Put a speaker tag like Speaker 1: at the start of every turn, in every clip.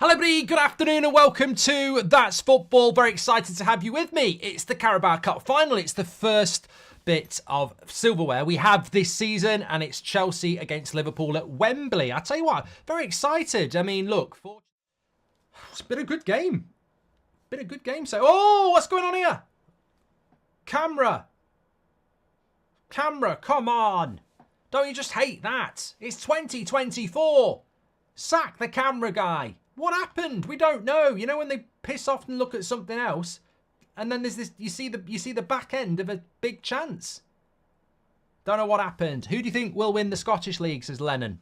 Speaker 1: Hello everybody, good afternoon and welcome to That's Football. Very excited to have you with me. It's the Carabao Cup Final. It's the first bit of silverware we have this season, and it's Chelsea against Liverpool at Wembley. I tell you what, very excited. I mean, look, it's been a good game. So, oh, what's going on here? Camera, come on. Don't you just hate that? It's 2024. Sack the camera guy. What happened? We don't know. You know when they piss off and look at something else, and then there's this. You see the back end of a big chance. Don't know what happened. Who do you think will win the Scottish League? Says Lennon.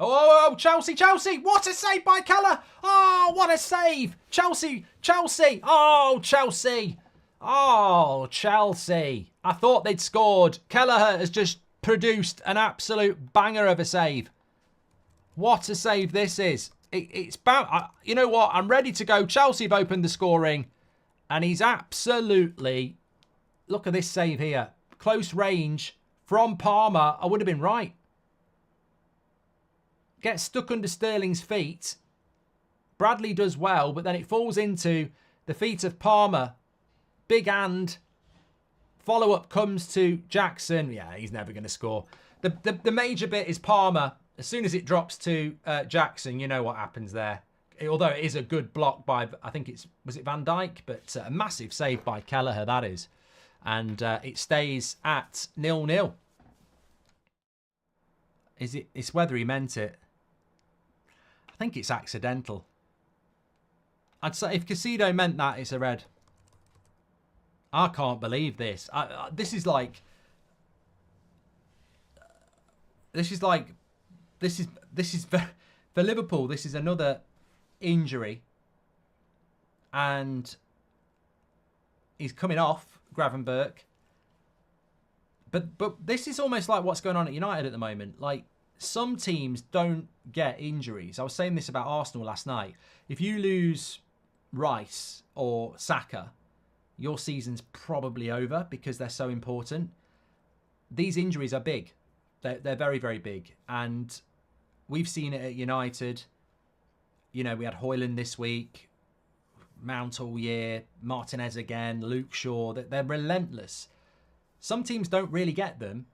Speaker 1: Oh, Chelsea! What a save by Keller! Oh, what a save! Chelsea! Oh, Chelsea! Oh, Chelsea! I thought they'd scored. Kelleher has just produced an absolute banger of a save. What a save this is. It's about... You know what? I'm ready to go. Chelsea have opened the scoring. And he's absolutely... Look at this save here. Close range from Palmer. I would have been right. Gets stuck under Sterling's feet. Bradley does well, but then it falls into the feet of Palmer. Big hand. Follow-up comes to Jackson. Yeah, he's never going to score. The major bit is Palmer. As soon as it drops to Jackson, you know what happens there. Although it is a good block by, I think was it Van Dijk? But a massive save by Kelleher, that is. And it stays at 0-0. It's whether he meant it. I think it's accidental. I'd say if Casido meant that, it's a red. I can't believe this. This is for Liverpool. This is another injury, and he's coming off Gravenberch. But this is almost like what's going on at United at the moment. Like, some teams don't get injuries. I was saying this about Arsenal last night. If you lose Rice or Saka, your season's probably over because they're so important. These injuries are big. They're very, very big. And we've seen it at United. You know, we had Højlund this week, Mount all year, Martinez again, Luke Shaw. They're relentless. Some teams don't really get them.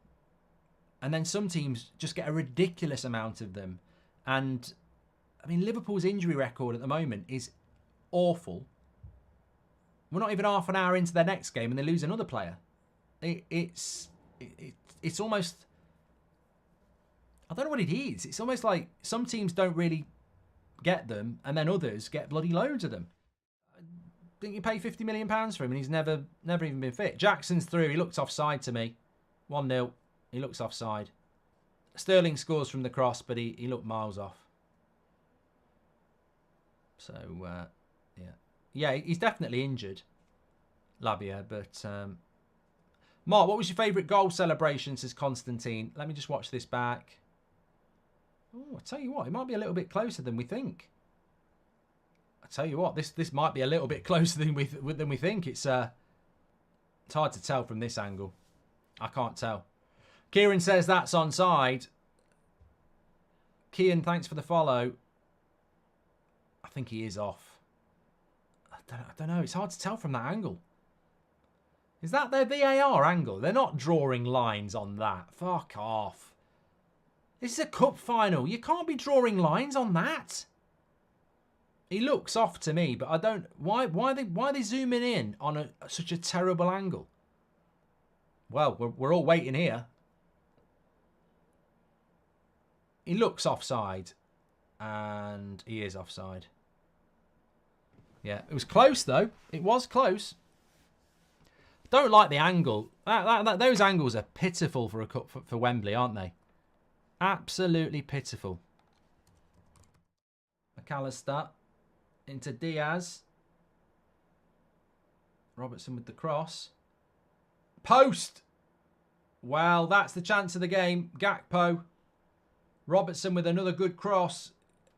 Speaker 1: And then some teams just get a ridiculous amount of them. And, I mean, Liverpool's injury record at the moment is awful. We're not even half an hour into their next game and they lose another player. It's almost... I don't know what it is. It's almost like some teams don't really get them and then others get bloody loads of them. I think you pay £50 million for him and he's never even been fit. Jackson's through. He looked offside to me. 1-0. He looks offside. Sterling scores from the cross, but he looked miles off. So, yeah. Yeah, he's definitely injured, Labia. But, Mark, what was your favourite goal celebration, says Constantine? Let me just watch this back. Oh, I tell you what, it might be a little bit closer than we think. I tell you what, this might be a little bit closer than we think. It's hard to tell from this angle. I can't tell. Kieran says that's onside. Kian, thanks for the follow. I think he is off. I don't know. It's hard to tell from that angle. Is that their VAR angle? They're not drawing lines on that. Fuck off. This is a cup final. You can't be drawing lines on that. He looks off to me, but I don't... Why are they zooming in on such a terrible angle? Well, we're all waiting here. He looks offside. And he is offside. Yeah, it was close, though. It was close. Don't like the angle. Those angles are pitiful for a cup for Wembley, aren't they? Absolutely pitiful. McAllister into Diaz. Robertson with the cross. Post! Well, that's the chance of the game. Gakpo. Robertson with another good cross.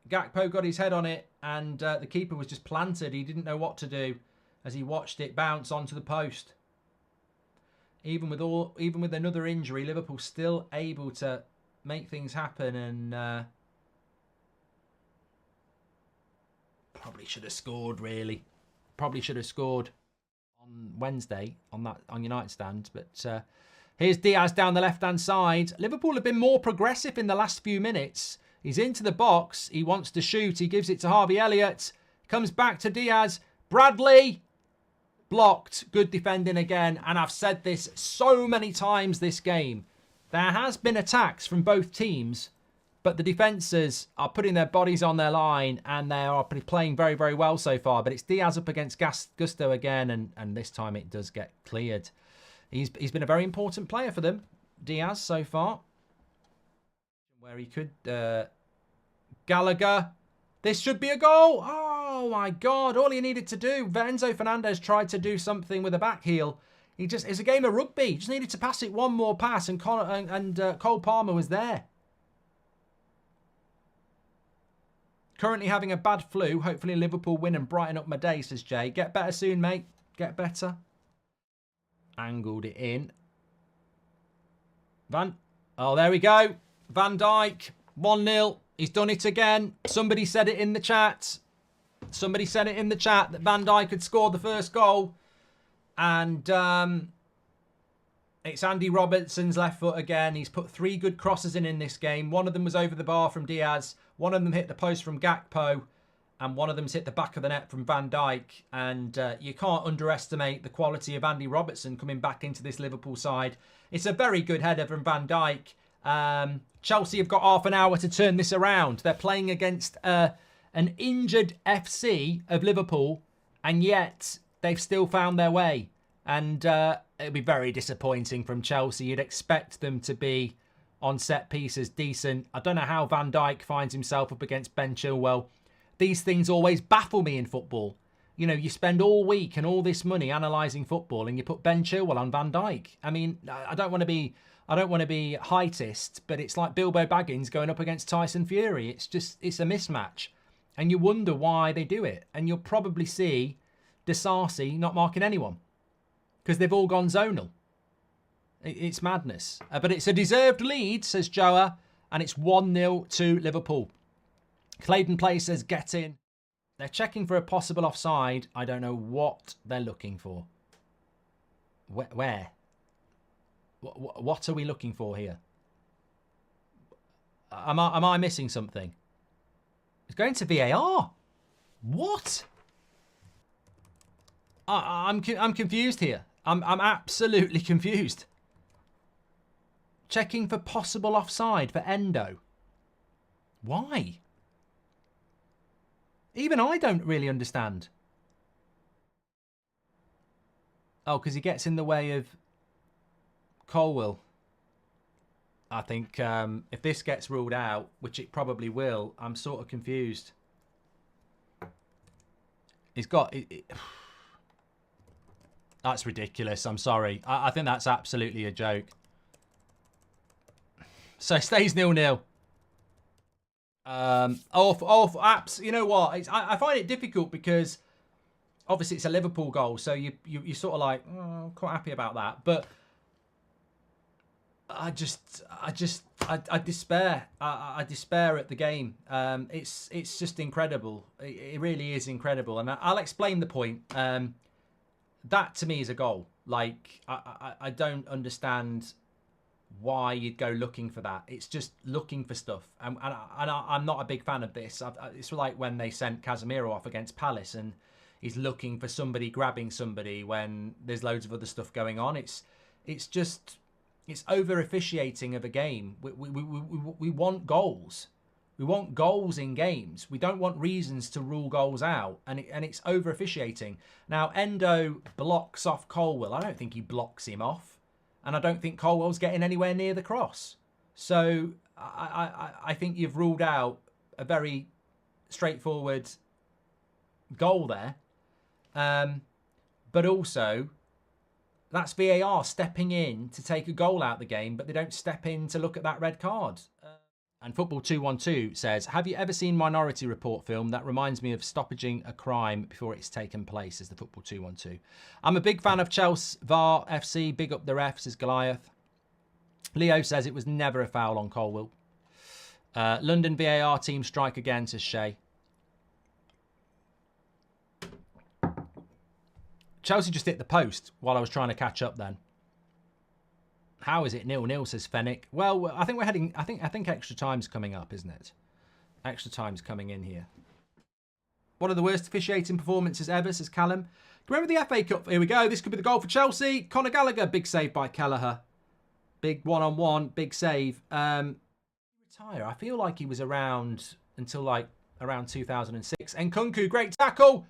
Speaker 1: Gakpo got his head on it and the keeper was just planted. He didn't know what to do as he watched it bounce onto the post. Even with another injury, Liverpool still able to make things happen and Probably should have scored, really. Probably should have scored on Wednesday on United Stand. But here's Diaz down the left-hand side. Liverpool have been more progressive in the last few minutes. He's into the box. He wants to shoot. He gives it to Harvey Elliott. Comes back to Diaz. Bradley. Blocked. Good defending again. And I've said this so many times this game. There has been attacks from both teams, but the defences are putting their bodies on their line and they are playing very, very well so far. But it's Diaz up against Gusto again, and this time it does get cleared. He's been a very important player for them, Diaz, so far. Where he could... Gallagher. This should be a goal. Oh, my God. All he needed to do. Enzo Fernandez tried to do something with a back heel. It's a game of rugby. He just needed to pass it one more pass, and Cole Palmer was there. Currently having a bad flu. Hopefully Liverpool win and brighten up my day, says Jay. Get better soon, mate. Get better. Angled it in. Oh, there we go. Van Dijk. 1-0. He's done it again. Somebody said it in the chat. Somebody said it in the chat that Van Dijk had scored the first goal. And it's Andy Robertson's left foot again. He's put 3 good crosses in this game. One of them was over the bar from Diaz. One of them hit the post from Gakpo. And one of them's hit the back of the net from Van Dijk. And you can't underestimate the quality of Andy Robertson coming back into this Liverpool side. It's a very good header from Van Dijk. Chelsea have got half an hour to turn this around. They're playing against an injured FC of Liverpool. And yet they've still found their way. And it'll be very disappointing from Chelsea. You'd expect them to be on set pieces decent. I don't know how Van Dijk finds himself up against Ben Chilwell. These things always baffle me in football. You know, you spend all week and all this money analysing football and you put Ben Chilwell on Van Dijk. I mean, I don't want to be heightist, but it's like Bilbo Baggins going up against Tyson Fury. It's a mismatch. And you wonder why they do it. And you'll probably see Disasi not marking anyone because they've all gone zonal. It's madness. But it's a deserved lead, says Joa, and it's 1-0 to Liverpool. Claydon Play says, get in. They're checking for a possible offside. I don't know what they're looking for. Where? What are we looking for here? Am I missing something? It's going to VAR. What? I'm confused here. I'm absolutely confused. Checking for possible offside for Endo. Why? Even I don't really understand. Oh, because he gets in the way of Colwill. I think if this gets ruled out, which it probably will, I'm sort of confused. He's got... That's ridiculous. I'm sorry. I think that's absolutely a joke. So it stays 0-0. Apps. You know what? I find it difficult because obviously it's a Liverpool goal, so you sort of like, oh, I'm quite happy about that. But I despair. I despair at the game. It's just incredible. It really is incredible, and I'll explain the point. That to me is a goal. Like I don't understand why you'd go looking for that. It's just looking for stuff. And I'm not a big fan of this. It's like when they sent Casemiro off against Palace and he's looking for somebody grabbing somebody when there's loads of other stuff going on. It's over officiating of a game. We want goals. We want goals in games. We don't want reasons to rule goals out. And it's over officiating. Now, Endo blocks off Colwill. I don't think he blocks him off. And I don't think Colwell's getting anywhere near the cross. So I think you've ruled out a very straightforward goal there. But also, that's VAR stepping in to take a goal out of the game, but they don't step in to look at that red card. And Football 212 says, have you ever seen Minority Report film? That reminds me of stoppaging a crime before it's taken place, is the Football 212. I'm a big fan of Chelsea VAR FC. Big up the refs, says Goliath. Leo says it was never a foul on Colwill. London VAR team strike again, says Shay. Chelsea just hit the post while I was trying to catch up then. How is it 0-0, says Fennick? Well, I think we're heading... I think extra time's coming up, isn't it? Extra time's coming in here. One of the worst officiating performances ever, says Callum. Remember the FA Cup? Here we go. This could be the goal for Chelsea. Conor Gallagher, big save by Kelleher. Big one-on-one, big save. Retire. I feel like he was around until like around 2006. Nkunku, great tackle.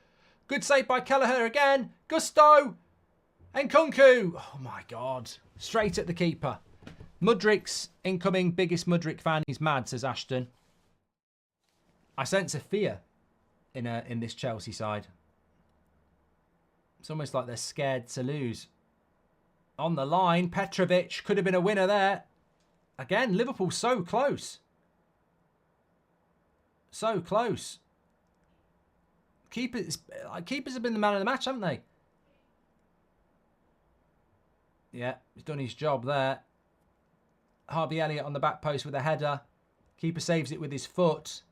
Speaker 1: Good save by Kelleher again. Gusto. Nkunku. Oh my God. Straight at the keeper. Mudrik's incoming biggest Mudrik fan. He's mad, says Ashton. I sense a fear in this Chelsea side. It's almost like they're scared to lose. On the line, Petrovic could have been a winner there. Again, Liverpool so close. So close. Keepers have been the man of the match, haven't they? Yeah, he's done his job there. Harvey Elliott on the back post with a header. Keeper saves it with his foot.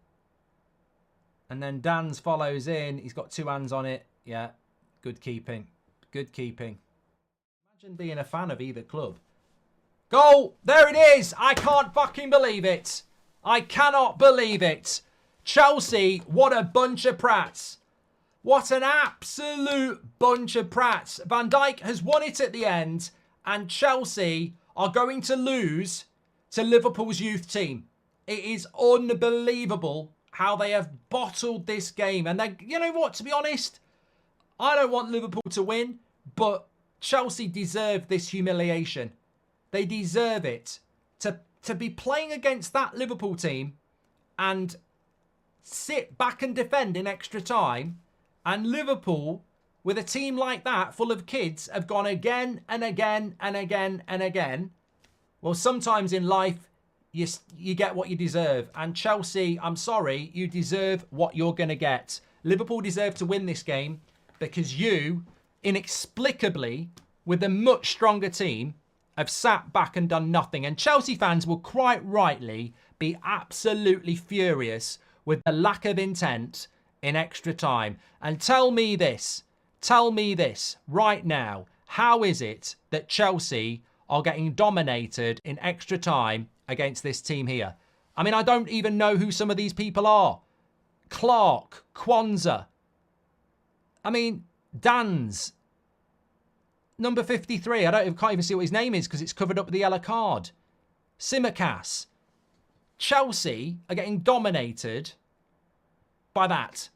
Speaker 1: And then Dan's follows in. He's got two hands on it. Yeah, good keeping. Good keeping. Imagine being a fan of either club. Goal! There it is! I can't fucking believe it. I cannot believe it. Chelsea, what a bunch of prats. What an absolute bunch of prats. Van Dijk has won it at the end, and Chelsea are going to lose to Liverpool's youth team. It is unbelievable how they have bottled this game. And they, you know what, to be honest, I don't want Liverpool to win, but Chelsea deserve this humiliation. They deserve it. To be playing against that Liverpool team and sit back and defend in extra time, and Liverpool, with a team like that, full of kids, have gone again and again and again and again. Well, sometimes in life, you get what you deserve. And Chelsea, I'm sorry, you deserve what you're going to get. Liverpool deserve to win this game because you, inexplicably, with a much stronger team, have sat back and done nothing. And Chelsea fans will quite rightly be absolutely furious with the lack of intent in extra time. And tell me this right now. How is it that Chelsea are getting dominated in extra time against this team here? I mean, I don't even know who some of these people are. Clark, Kwanzaa. I mean, Dan's. Number 53. Can't even see what his name is because it's covered up with the yellow card. Simicast. Chelsea are getting dominated by that.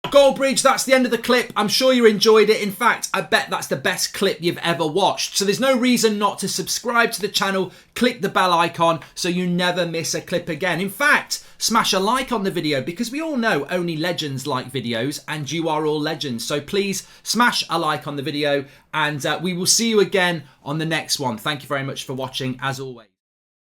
Speaker 1: Goldbridge, that's the end of the clip. I'm sure you enjoyed it. In fact, I bet that's the best clip you've ever watched. So there's no reason not to subscribe to the channel. Click the bell icon so you never miss a clip again. In fact, smash a like on the video because we all know only legends like videos and you are all legends. So please smash a like on the video and we will see you again on the next one. Thank you very much for watching as always.